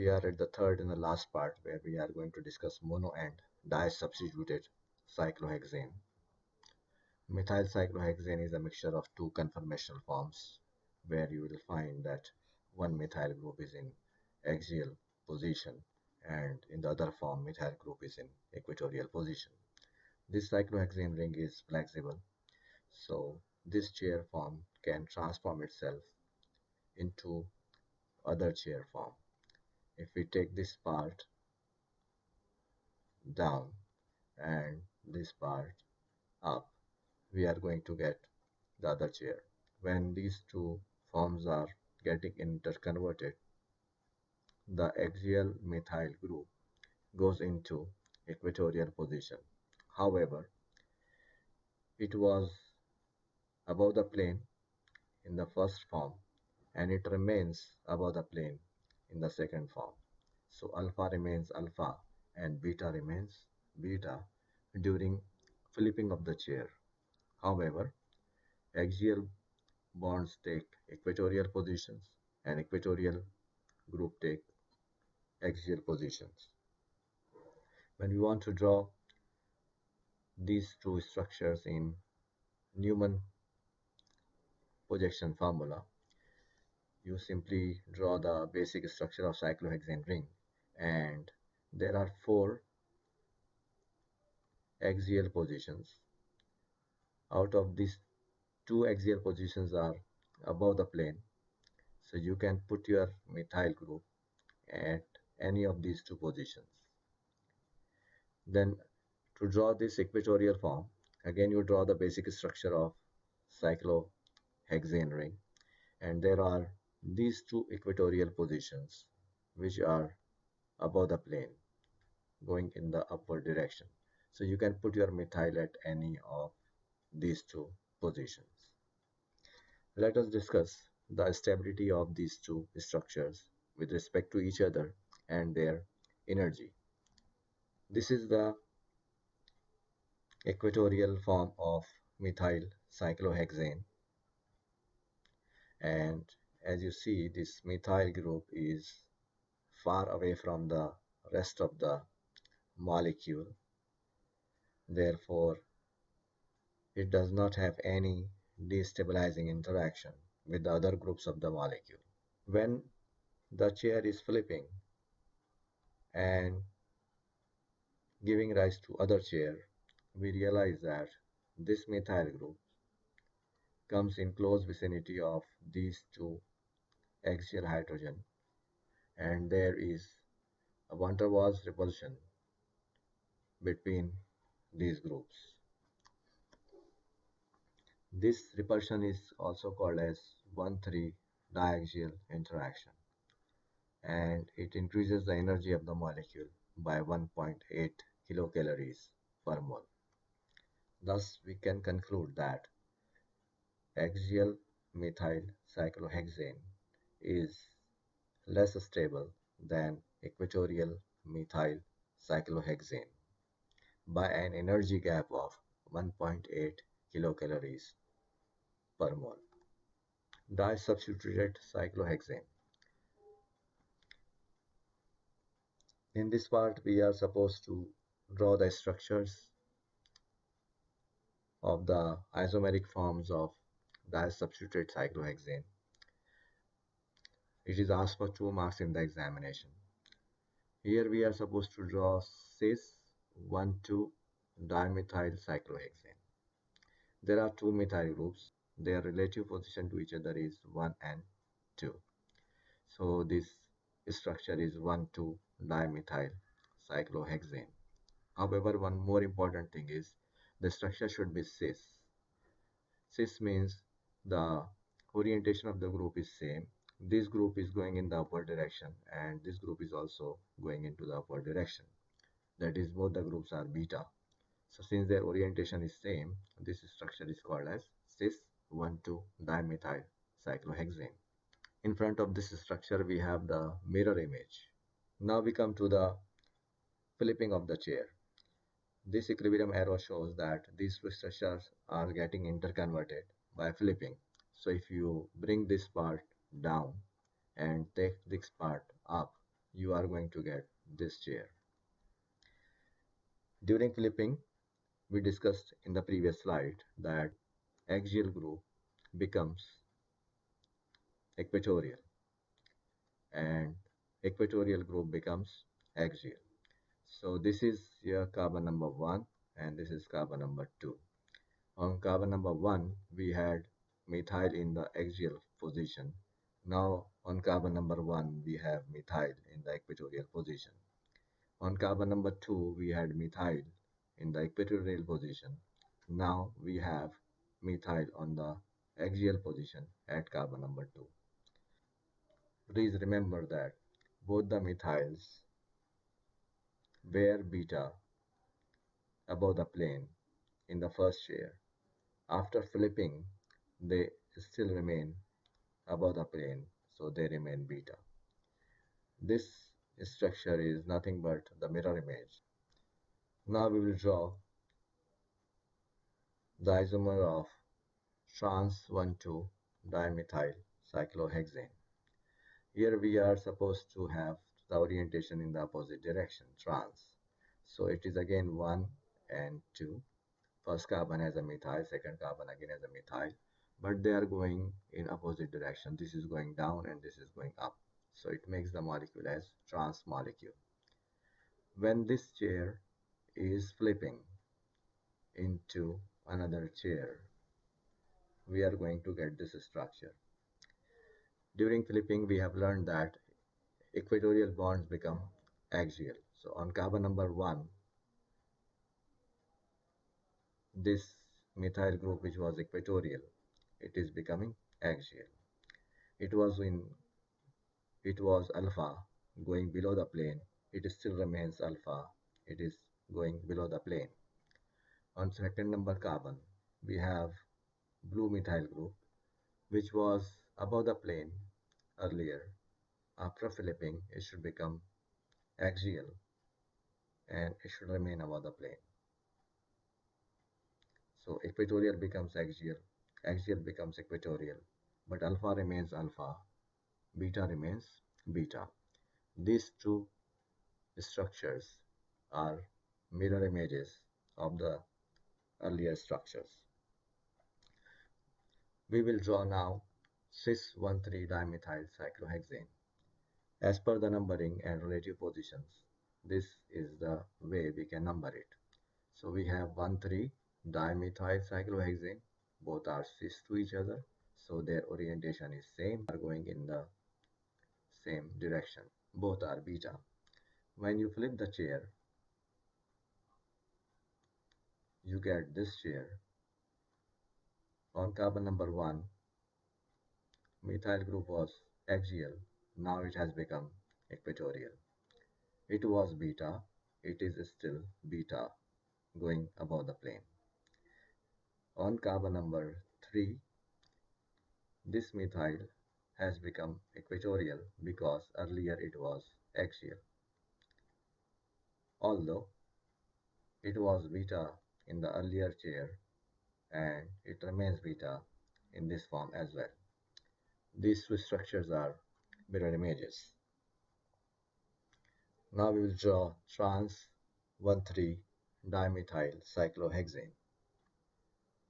we are at the third and the last part where we are going to discuss mono and disubstituted cyclohexane. Methyl cyclohexane is a mixture of two conformational forms where you will find that one methyl group is in axial position and in the other form methyl group is in equatorial position. This cyclohexane ring is flexible, so this chair form can transform itself into other chair form. If we take this part down and this part up, we are going to get the other chair. When these two forms are getting interconverted, the axial methyl group goes into equatorial position. However, it was above the plane in the first form and it remains above the plane in the second form. So alpha remains alpha and beta remains beta during flipping of the chair. However, axial bonds take equatorial positions and equatorial group take axial positions. When we want to draw these two structures in Newman projection formula, you simply draw the basic structure of cyclohexane ring, and there are four axial positions. Out of these, two axial positions are above the plane, so you can put your methyl group at any of these two positions. Then to draw this equatorial form, again you draw the basic structure of cyclohexane ring, and there are these two equatorial positions which are above the plane going in the upward direction. So you can put your methyl at any of these two positions. Let us discuss the stability of these two structures with respect to each other and their energy. This is the equatorial form of methyl cyclohexane, and as you see, this methyl group is far away from the rest of the molecule. Therefore, it does not have any destabilizing interaction with the other groups of the molecule. When the chair is flipping and giving rise to other chair, we realize that this methyl group comes in close vicinity of these two axial hydrogen, and there is a van der Waals repulsion between these groups. This repulsion is also called as 1,3 diaxial interaction, and it increases the energy of the molecule by 1.8 kilocalories per mole. Thus, we can conclude that axial methyl cyclohexane is less stable than equatorial methyl cyclohexane by an energy gap of 1.8 kilocalories per mole. Disubstituted cyclohexane. In this part, we are supposed to draw the structures of the isomeric forms of disubstituted cyclohexane. It is asked for 2 marks in the examination. Here we are supposed to draw cis 1,2 dimethyl cyclohexane. There are two methyl groups. Their relative position to each other is 1 and 2. So this structure is 1,2 dimethyl cyclohexane. However, one more important thing is the structure should be cis. Cis means the orientation of the group is same. This group is going in the upward direction and this group is also going into the upward direction. That is, both the groups are beta. So since their orientation is same, this structure is called as cis 1,2 dimethyl cyclohexane. In front of this structure we have the mirror image. Now we come to the flipping of the chair. This equilibrium arrow shows that these two structures are getting interconverted by flipping. So if you bring this part down and take this part up, you are going to get this chair. During flipping, we discussed in the previous slide that axial group becomes equatorial and equatorial group becomes axial. So this is your carbon number 1 and this is carbon number 2. On carbon number 1, we had methyl in the axial position. Now on carbon number 1, we have methyl in the equatorial position. On carbon number 2, we had methyl in the equatorial position. Now we have methyl on the axial position at carbon number 2. Please remember that both the methyls were beta above the plane in the first chair. After flipping, they still remain above the plane, so they remain beta. This structure is nothing but the mirror image. Now we will draw the isomer of trans 1,2-dimethyl cyclohexane. Here we are supposed to have the orientation in the opposite direction, trans. So it is again 1 and 2. First carbon has a methyl, second carbon again has a methyl, but they are going in opposite direction. This is going down and this is going up. So it makes the molecule as trans molecule. When this chair is flipping into another chair, we are going to get this structure. During flipping, we have learned that equatorial bonds become axial. So on carbon number 1, this methyl group which was equatorial, it is becoming axial. It was alpha going below the plane. It still remains alpha. It is going below the plane. On second number carbon, we have blue methyl group which was above the plane earlier. After flipping, it should become axial and it should remain above the plane. So equatorial becomes axial, axial becomes equatorial, but alpha remains alpha, beta remains beta. These two structures are mirror images of the earlier structures. We will draw now cis-1,3-dimethyl cyclohexane. As per the numbering and relative positions, this is the way we can number it. So we have 1,3-dimethyl cyclohexane. Both are cis to each other, so their orientation is same, are going in the same direction. Both are beta. When you flip the chair, you get this chair. On carbon number 1, methyl group was axial, now it has become equatorial. It was beta, it is still beta going above the plane. On carbon number 3, this methyl has become equatorial because earlier it was axial. Although it was beta in the earlier chair and it remains beta in this form as well. These two structures are mirror images. Now we will draw trans 1,3-dimethyl cyclohexane.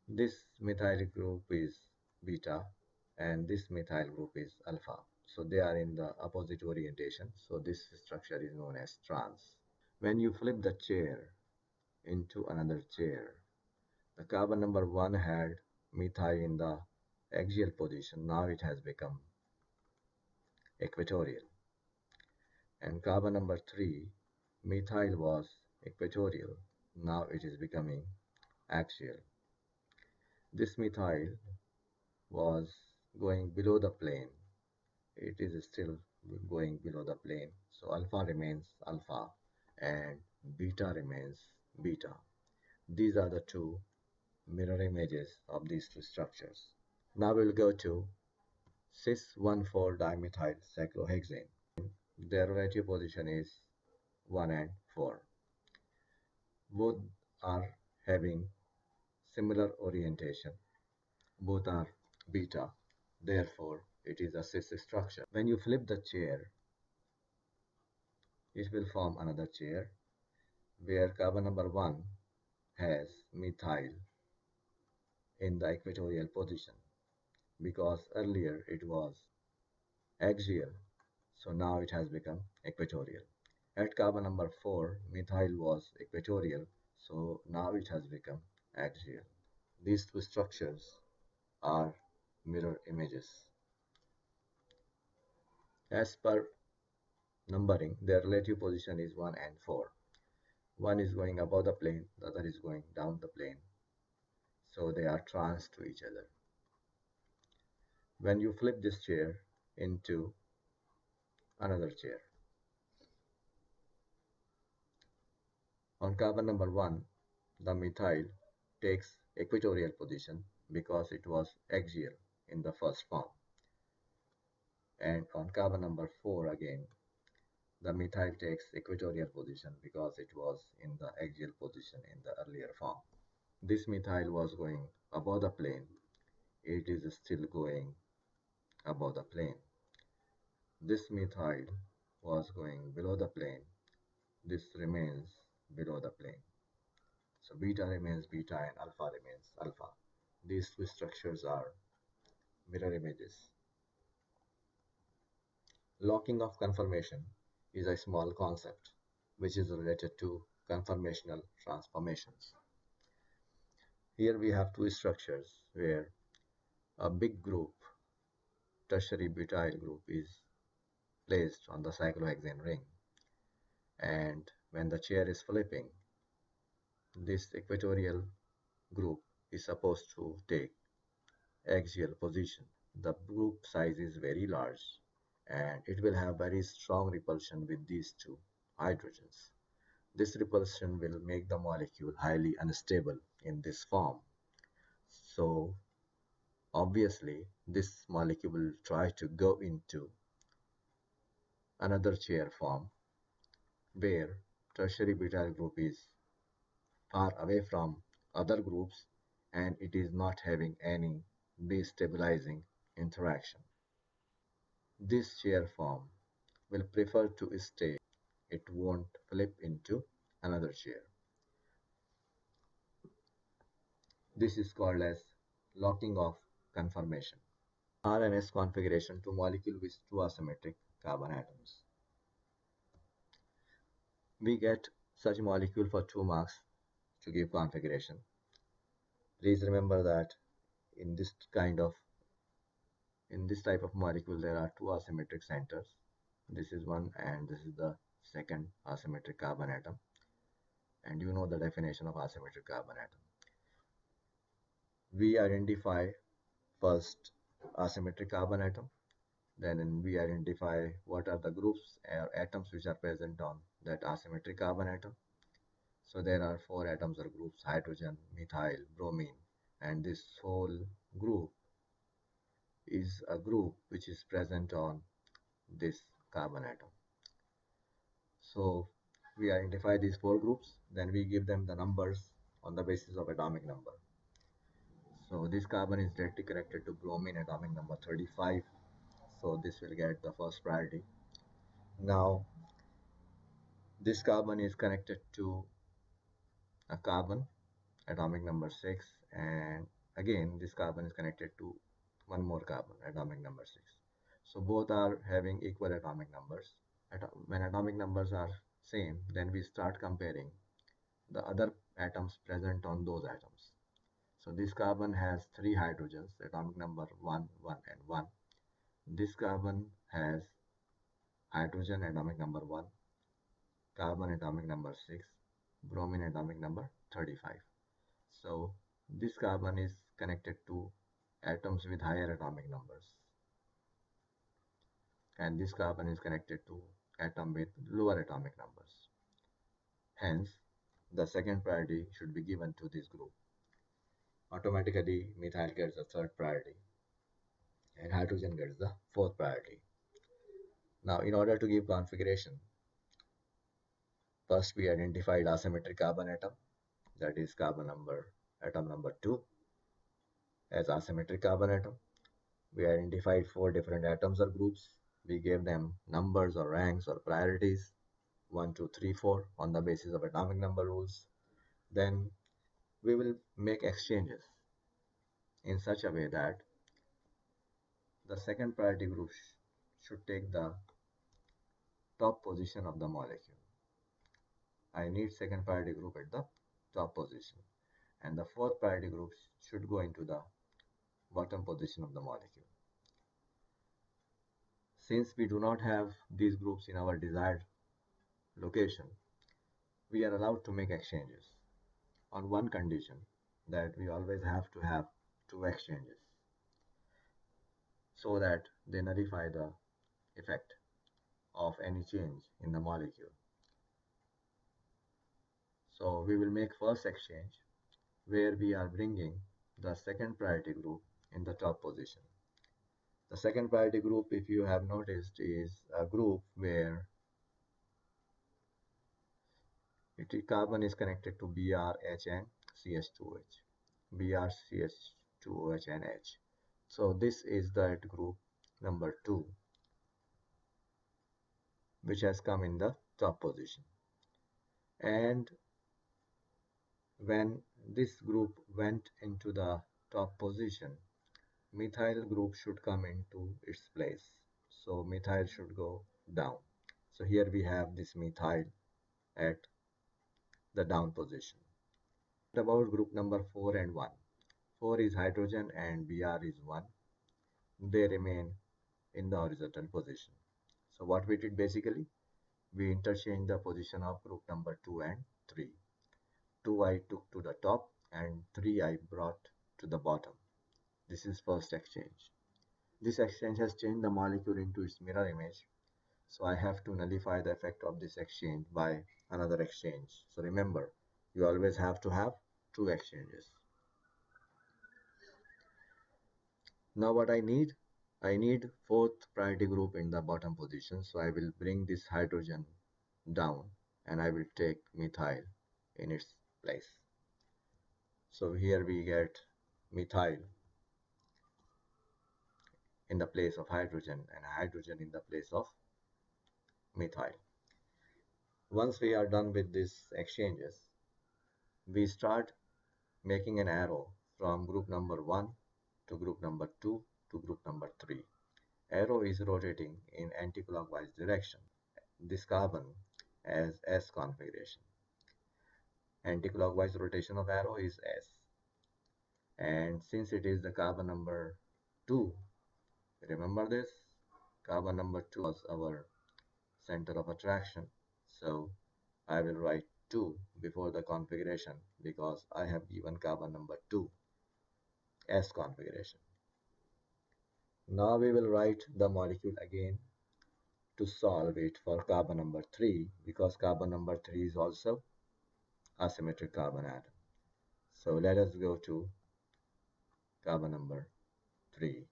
This methyl group is beta and this methyl group is alpha. So they are in the opposite orientation. So this structure is known as trans. When you flip the chair into another chair, the carbon number 1 had methyl in the axial position. Now it has become equatorial. And carbon number 3, methyl was equatorial. Now it is becoming axial. This methyl was going below the plane. It is still going below the plane. So alpha remains alpha and beta remains beta. These are the two mirror images of these two structures. Now we'll go to cis-1,4-dimethyl cyclohexane. Their relative position is 1 and 4. Both are having similar orientation. Both are beta. Therefore, it is a cis structure. When you flip the chair, it will form another chair where carbon number 1 has methyl in the equatorial position because earlier it was axial, so now it has become equatorial. At carbon number 4, methyl was equatorial, so now it has become axial. These two structures are mirror images. As per numbering, their relative position is 1 and 4. One is going above the plane, the other is going down the plane, so they are trans to each other. When you flip this chair into another chair, on carbon number 1, the methyl takes equatorial position because it was axial in the first form. And on carbon number 4 again, the methyl takes equatorial position because it was in the axial position in the earlier form. This methyl was going above the plane, it is still going above the plane. This methyl was going below the plane, this remains below the plane. So beta remains beta and alpha remains alpha. These two structures are mirror images. Locking of conformation is a small concept which is related to conformational transformations. Here we have two structures where a big group, tertiary butyl group, is placed on the cyclohexane ring, and when the chair is flipping, this equatorial group is supposed to take axial position. The group size is very large and it will have very strong repulsion with these two hydrogens. This repulsion will make the molecule highly unstable in this form. So obviously this molecule will try to go into another chair form where tertiary butyl group is far away from other groups and it is not having any destabilizing interaction. This chair form will prefer to stay, it won't flip into another chair. This is called as locking of conformation. RNS configuration to molecule with two asymmetric carbon atoms. We get such molecule for 2 marks to give configuration. Please remember that in this type of molecule there are two asymmetric centers. This is one and this is the second asymmetric carbon atom, and you know the definition of asymmetric carbon atom. We identify first asymmetric carbon atom, then we identify what are the groups or atoms which are present on that asymmetric carbon atom. So there are 4 atoms or groups: hydrogen, methyl, bromine, and this whole group is a group which is present on this carbon atom. So we identify these 4 groups, then we give them the numbers on the basis of atomic number. So this carbon is directly connected to bromine, atomic number 35. So this will get the first priority. Now this carbon is connected to a carbon, atomic number 6, and again this carbon is connected to one more carbon, atomic number 6. So both are having equal atomic numbers. When atomic numbers are same, then we start comparing the other atoms present on those atoms. So this carbon has 3 hydrogens, atomic number 1, 1 and 1. This carbon has hydrogen atomic number 1, carbon atomic number 6, bromine atomic number 35. So this carbon is connected to atoms with higher atomic numbers, and this carbon is connected to atom with lower atomic numbers. Hence, the second priority should be given to this group. Automatically, methyl gets the third priority and hydrogen gets the fourth priority. Now, in order to give configuration, first we identified asymmetric carbon atom, that is atom number 2 as asymmetric carbon atom. We identified 4 different atoms or groups. We gave them numbers or ranks or priorities 1, 2, 3, 4 on the basis of atomic number rules. Then we will make exchanges in such a way that the second priority group should take the top position of the molecule. I need second priority group at the top position, and the fourth priority group should go into the bottom position of the molecule. Since we do not have these groups in our desired location, we are allowed to make exchanges on one condition, that we always have to have two exchanges so that they nullify the effect of any change in the molecule. So we will make first exchange where we are bringing the second priority group in the top position. The second priority group, if you have noticed, is a group where carbon is connected to Br, H and CH2OH. Br, CH2OH and H. So this is that group number 2, which has come in the top position. And when this group went into the top position, methyl group should come into its place. So methyl should go down. So here we have this methyl at the down position. About group number 4 and 1. 4 is hydrogen and Br is 1. They remain in the horizontal position. So what we did basically, we interchanged the position of group number 2 and 3. 2 I took to the top and 3 I brought to the bottom. This is first exchange. This exchange has changed the molecule into its mirror image. So I have to nullify the effect of this exchange by another exchange. So remember, you always have to have two exchanges. Now what I need fourth priority group in the bottom position. So I will bring this hydrogen down and I will take methyl in its place. So here we get methyl in the place of hydrogen and hydrogen in the place of methyl. Once we are done with these exchanges, we start making an arrow from group number 1 to group number 2 to group number 3. Arrow is rotating in anti-clockwise direction. This carbon has S configuration. Anti-clockwise rotation of arrow is S. And since it is the carbon number 2, remember this? Carbon number 2 was our center of attraction. So I will write 2 before the configuration because I have given carbon number 2 S configuration. Now we will write the molecule again to solve it for carbon number 3 because carbon number 3 is also asymmetric carbon atom. So let us go to carbon number 3.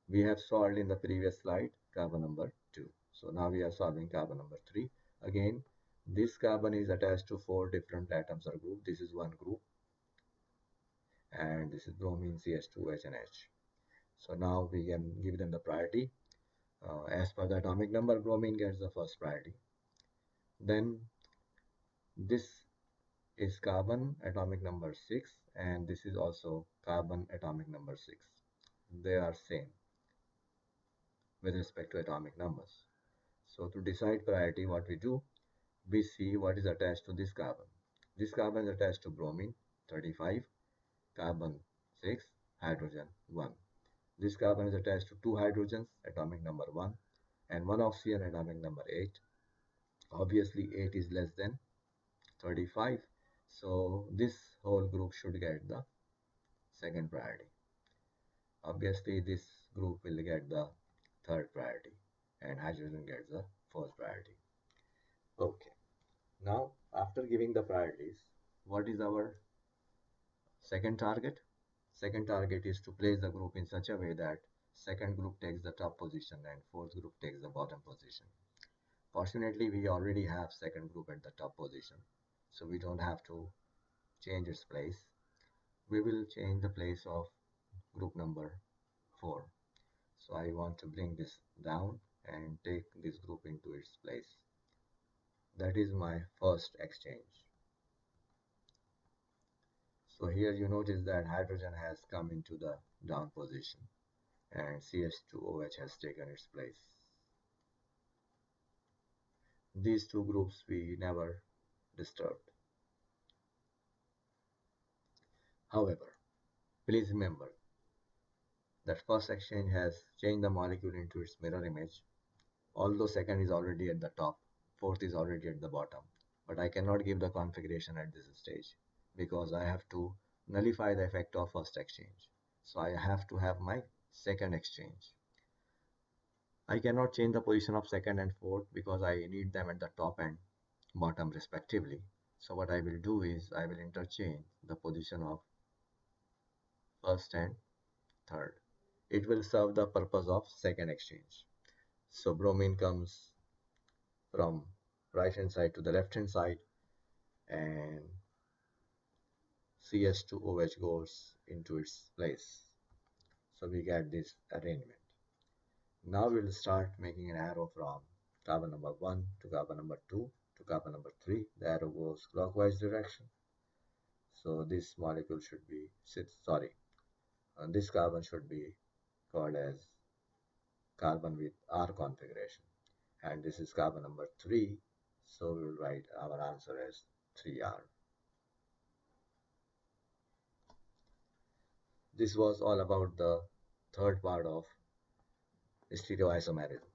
We have solved in the previous slide carbon number 2. So now we are solving carbon number 3. Again, this carbon is attached to 4 different atoms or group. This is one group and this is bromine, CH2, H and H. So now we can give them the priority. As per the atomic number, bromine gets the first priority. Then this is carbon atomic number 6 and this is also carbon atomic number 6. They are same with respect to atomic numbers. So to decide priority, what we do, we see what is attached to this carbon. This carbon is attached to bromine 35, carbon 6, hydrogen 1. This carbon is attached to 2 hydrogens, atomic number 1, and 1 oxygen, atomic number 8. Obviously 8 is less than 35, so this whole group should get the second priority. Obviously this group will get the third priority and hydrogen gets the fourth priority. Okay, now after giving the priorities, what is our second target? Second target is to place the group in such a way that second group takes the top position and fourth group takes the bottom position. Fortunately, we already have second group at the top position, so we don't have to change its place. We will change the place of group number 4. So I want to bring this down and take this group into its place. That is my first exchange. So here you notice that hydrogen has come into the down position and CH2OH has taken its place. These two groups we never disturbed. However, please remember that first exchange has changed the molecule into its mirror image, although second is already at the top, fourth is already at the bottom. But I cannot give the configuration at this stage because I have to nullify the effect of first exchange. So I have to have my second exchange. I cannot change the position of second and fourth because I need them at the top and bottom respectively. So what I will do is I will interchange the position of first and third. It will serve the purpose of second exchange. So bromine comes from right hand side to the left hand side and CH2OH goes into its place. So we get this arrangement. Now we'll start making an arrow from carbon number 1 to carbon number 2 to carbon number 3. The arrow goes clockwise direction. So this molecule should be, this carbon should be called as carbon with R configuration. And this is carbon number 3. So we will write our answer as 3R. This was all about the third part of stereoisomerism.